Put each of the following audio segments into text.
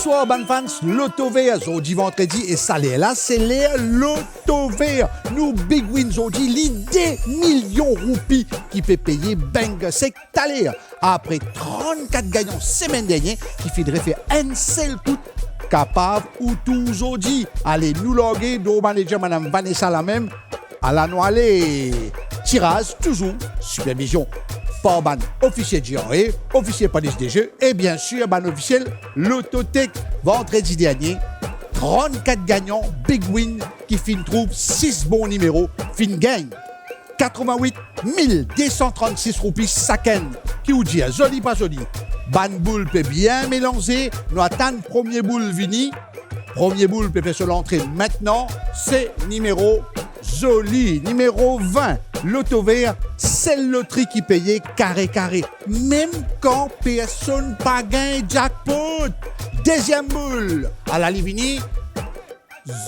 Bonsoir, ban fans, Loto Vert, aujourd'hui vendredi, et ça là, c'est les Loto Vert. Nous big wins aujourd'hui, l'idée millions roupies qui fait payer bang sec taler. Après 34 gagnants semaine dernière, qui faudrait faire un seul coup capable ou tout aujourd'hui. Allez, nous loguer, nos manager, madame Vanessa la même, à la noilée. Tirage, toujours, supervision. Par ban officiel GRE, officiel police des jeux et bien sûr ban officiel Lototech. Vendredi dernier, 34 gagnants, big win qui fin trouve 6 bons numéros, fin gagne 88 236 roupies saken. Qui vous dit joli pas joli. Ban boule peut bien mélanger, nous attendons premier boule vini. Premier boule peut faire sur l'entrée maintenant, c'est numéro joli, numéro 20. Loto Vert, c'est le loterie qui payait carré. Même quand personne pas gagné jackpot. Deuxième boule à la Livini.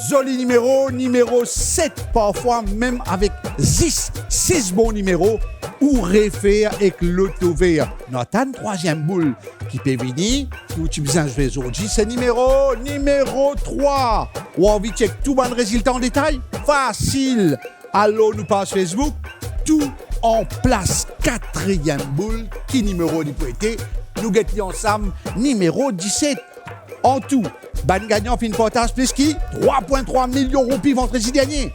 Joli numéro 7. Parfois même avec 6 bons numéros. Ou refaire avec Loto Vert. Notre troisième boule qui peut venir. Qui utilise aujourd'hui, c'est numéro 3. Ou envie de checker tout bon résultat en détail? Facile. Allô, nous passe Facebook, tout en place. Quatrième boule, qui numéro n'y peut être? Nous guettons ensemble, numéro 17. En tout, ban gagnant fin portage plus qui 3,3 millions de roupies vendredi dernier.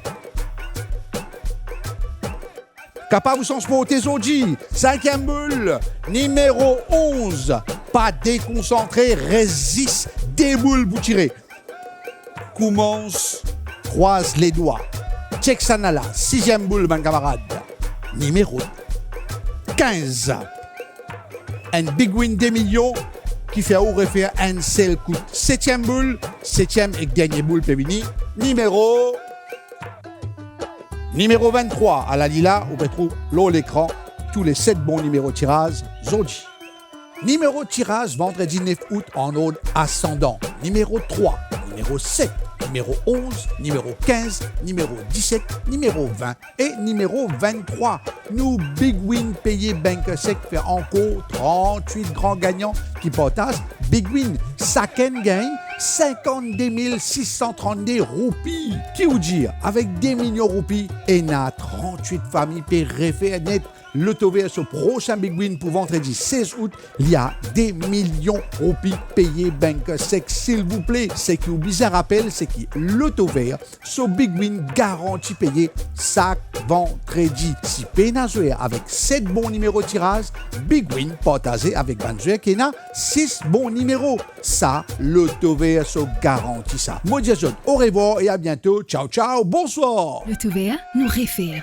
Capable sans se monter aujourd'hui. Cinquième boule, numéro 11. Pas déconcentré, résiste, des boules pour tirer. Commence, croise les doigts. Check Sanala, sixième boule, mon camarade. Numéro 15. Un big win des millions qui fait ou refaire un seul coup. Septième boule, septième et dernier boule Pévini. Numéro 23. À la Lila, on retrouve l'eau l'écran. Tous les 7 bons numéros de tirage, Zodi. Numéro de tirage, vendredi 9 août en ordre ascendant. Numéro 3, numéro 7. Numéro 11, numéro 15, numéro 17, numéro 20 et numéro 23. Nous, Big Win payé Bank Sec fait encore 38 grands gagnants qui partagent. Big Win, Saken gagne 52 632 roupies. Qui vous dit, avec des millions de roupies, et na 38 familles pour refaire net. Loto Vert sur prochain Big Win pour vendredi 16 août, il y a des millions de roupies payés Bank Sec, s'il vous plaît. C'est qui vous bizarre rappel, c'est qui Loto Vert sur Big Win garanti payé chaque vendredi. Si peine jouer avec 7 bons numéros de tirage, Big Win partagé avec Banjouer qui a 6 bons numéros. Ça, Loto Vert sur garanti ça. Moi, au revoir et à bientôt. Ciao, bonsoir. Loto Vert nous réfère.